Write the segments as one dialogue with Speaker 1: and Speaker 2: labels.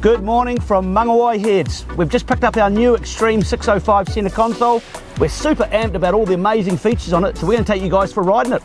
Speaker 1: Good morning from Mangawai Heads. We've just picked up our new Extreme 605 centre console. We're super amped about all the amazing features on it, so we're going to take you guys for riding it.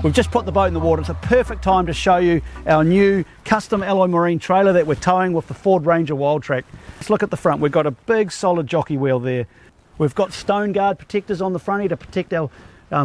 Speaker 1: We've just put the boat in the water. It's a perfect time to show you our new custom alloy marine trailer that we're towing with the Ford Ranger Wild Track. Let's look at the front. We've got a big solid jockey wheel there. We've got stone guard protectors on the front here to protect our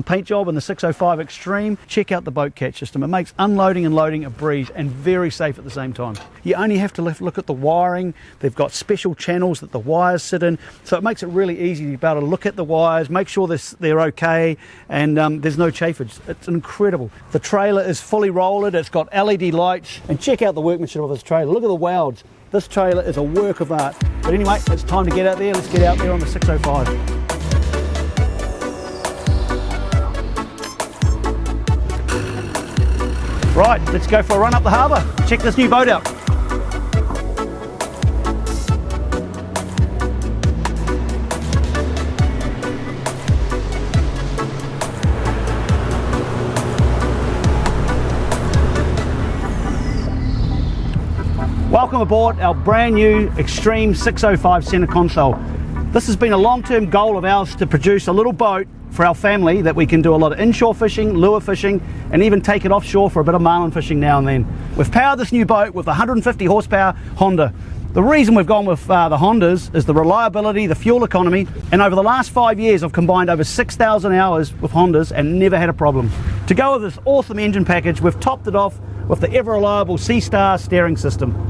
Speaker 1: paint job in the 605 Extreme. Check out the boat catch system. It makes unloading and loading a breeze and very safe at the same time. You only have to look at the wiring. They've got special channels that the wires sit in, so it makes it really easy to be able to look at the wires, make sure they're okay, and there's no chafage. It's incredible. The trailer is fully rolled. It's got LED lights, and check out the workmanship of this trailer. Look at the welds. This trailer is a work of art. But anyway, it's time to get out there. Let's get out there on the 605. Right, let's go for a run up the harbour. Check this new boat out. Welcome aboard our brand new Extreme 605 centre console. This has been a long-term goal of ours to produce a little boat for our family that we can do a lot of inshore fishing, lure fishing, and even take it offshore for a bit of marlin fishing now and then. We've powered this new boat with a 150 horsepower Honda. The reason we've gone with the Hondas is the reliability, the fuel economy, and over the last 5 years I've combined over 6,000 hours with Hondas and never had a problem. To go with this awesome engine package, we've topped it off with the ever reliable C-Star steering system.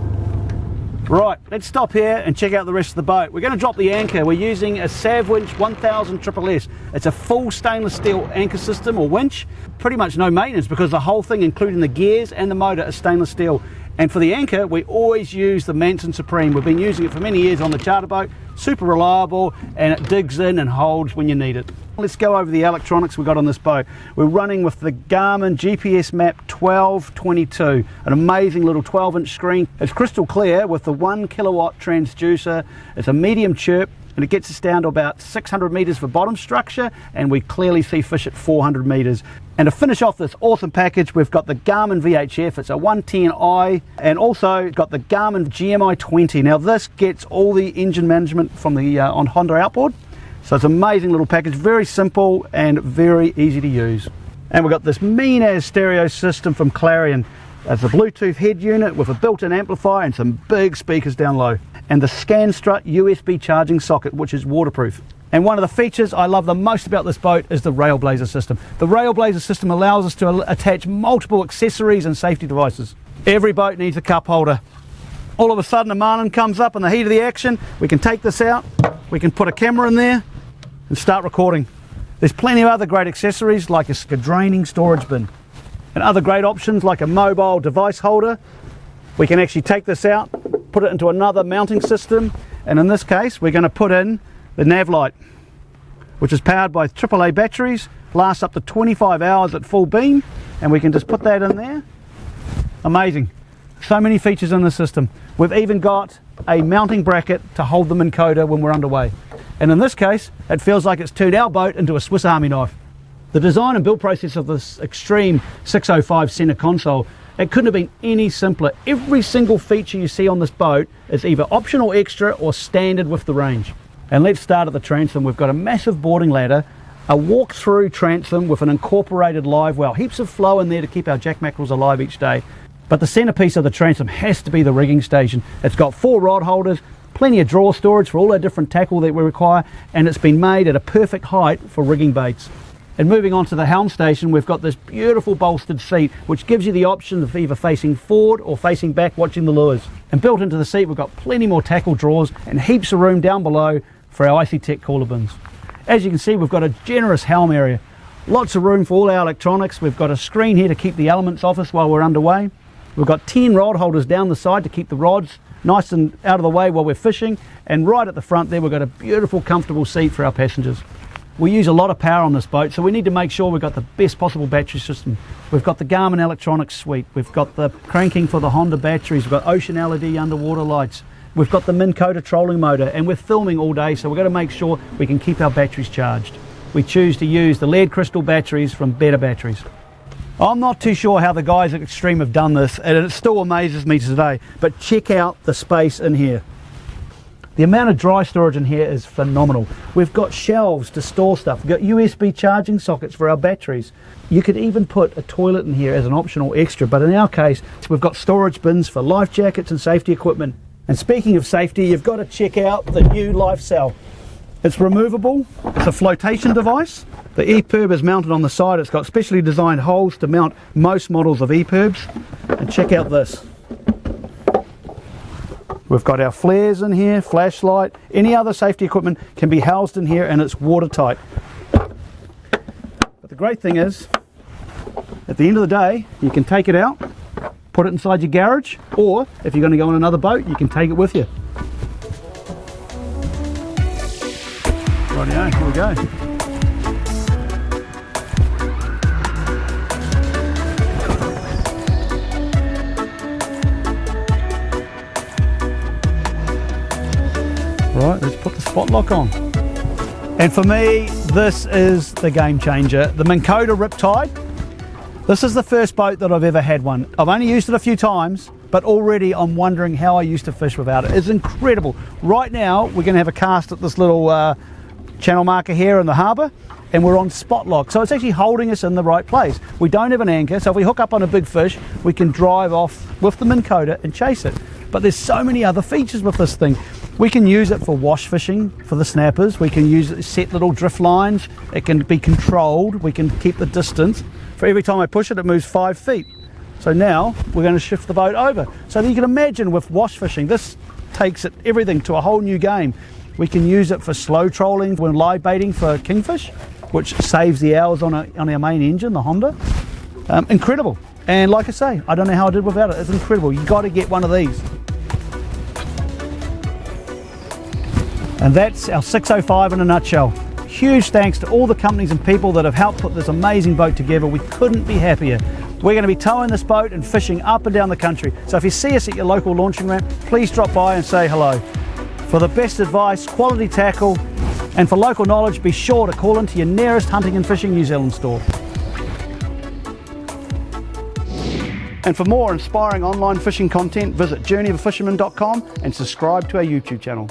Speaker 1: Right, let's stop here and check out the rest of the boat. We're going to drop the anchor. We're using a Savwinch 1000 SSS. It's a full stainless steel anchor system or winch. Pretty much no maintenance because the whole thing, including the gears and the motor, is stainless steel. And for the anchor, we always use the Manson Supreme. We've been using it for many years on the charter boat. Super reliable, and it digs in and holds when you need it. Let's go over the electronics we've got on this boat. We're running with the Garmin GPS Map 1222, an amazing little 12-inch screen. It's crystal clear with the 1 kilowatt transducer. It's a medium chirp, and it gets us down to about 600 metres for bottom structure, and we clearly see fish at 400 metres. And to finish off this awesome package, we've got the Garmin Vhf. It's a 110i, and also got the Garmin GMI 20. Now this gets all the engine management from the on Honda outboard. So it's an amazing little package, very simple and very easy to use. And we've got this mean-as stereo system from Clarion. It's a Bluetooth head unit with a built-in amplifier and some big speakers down low. And the ScanStrut USB charging socket, which is waterproof. And one of the features I love the most about this boat is the Railblaza system. The Railblaza system allows us to attach multiple accessories and safety devices. Every boat needs a cup holder. All of a sudden a marlin comes up in the heat of the action. We can take this out, we can put a camera in there and start recording. There's plenty of other great accessories like a draining storage bin and other great options like a mobile device holder. We can actually take this out, put it into another mounting system, and in this case we're going to put in the nav light, which is powered by AAA batteries, lasts up to 25 hours at full beam, and we can just put that in there. Amazing. So many features in the system. We've even got a mounting bracket to hold the Minnkota when we're underway. And in this case, it feels like it's turned our boat into a Swiss Army knife. The design and build process of this Extreme 605 centre console, it couldn't have been any simpler. Every single feature you see on this boat is either optional extra or standard with the range. And let's start at the transom. We've got a massive boarding ladder, a walk-through transom with an incorporated live well. Heaps of flow in there to keep our jack mackerels alive each day. But the centerpiece of the transom has to be the rigging station. It's got 4 rod holders, plenty of drawer storage for all our different tackle that we require, and it's been made at a perfect height for rigging baits. And moving on to the Hound Station, we've got this beautiful bolstered seat which gives you the option of either facing forward or facing back watching the lures. And built into the seat we've got plenty more tackle drawers and heaps of room down below for our Icey-Tek cooler bins. As you can see, we've got a generous helm area. Lots of room for all our electronics. We've got a screen here to keep the elements off us while we're underway. We've got 10 rod holders down the side to keep the rods nice and out of the way while we're fishing. And right at the front there, we've got a beautiful, comfortable seat for our passengers. We use a lot of power on this boat, so we need to make sure we've got the best possible battery system. We've got the Garmin electronics suite, we've got the cranking for the Honda batteries, we've got OceanLED underwater lights, we've got the Minnkota trolling motor, and we're filming all day, so we've got to make sure we can keep our batteries charged. We choose to use the lead crystal batteries from Better Batteries. I'm not too sure how the guys at Extreme have done this, and it still amazes me today, but check out the space in here. The amount of dry storage in here is phenomenal. We've got shelves to store stuff. We've got USB charging sockets for our batteries. You could even put a toilet in here as an optional extra, but in our case, we've got storage bins for life jackets and safety equipment. And speaking of safety, you've got to check out the new life cell. It's removable, it's a flotation device. The EPIRB is mounted on the side. It's got specially designed holes to mount most models of EPIRBs. And check out this. We've got our flares in here, flashlight, any other safety equipment can be housed in here, and it's watertight. But the great thing is, at the end of the day, you can take it out, put it inside your garage, or if you're going to go on another boat, you can take it with you. Rightio, here we go. Right, let's put the spot lock on. And for me, this is the game changer, the Minnkota Riptide. This is the first boat that I've ever had one. I've only used it a few times, but already I'm wondering how I used to fish without it. It's incredible. Right now, we're going to have a cast at this little channel marker here in the harbour, and we're on spot lock, so it's actually holding us in the right place. We don't have an anchor, so if we hook up on a big fish, we can drive off with the Minnkota and chase it. But there's so many other features with this thing. We can use it for wash fishing for the snappers. We can use it to set little drift lines. It can be controlled. We can keep the distance. For every time I push it, it moves 5 feet. So now we're going to shift the boat over. So that you can imagine with wash fishing, this takes it everything to a whole new game. We can use it for slow trolling when live baiting for kingfish, which saves the hours on our main engine, the Honda. Incredible. And like I say, I don't know how I did without it. It's incredible. You got to get one of these. And that's our 605 in a nutshell. Huge thanks to all the companies and people that have helped put this amazing boat together. We couldn't be happier. We're going to be towing this boat and fishing up and down the country. So if you see us at your local launching ramp, please drop by and say hello. For the best advice, quality tackle, and for local knowledge, be sure to call into your nearest Hunting and Fishing New Zealand store. And for more inspiring online fishing content, visit journeyofaFisherman.com and subscribe to our YouTube channel.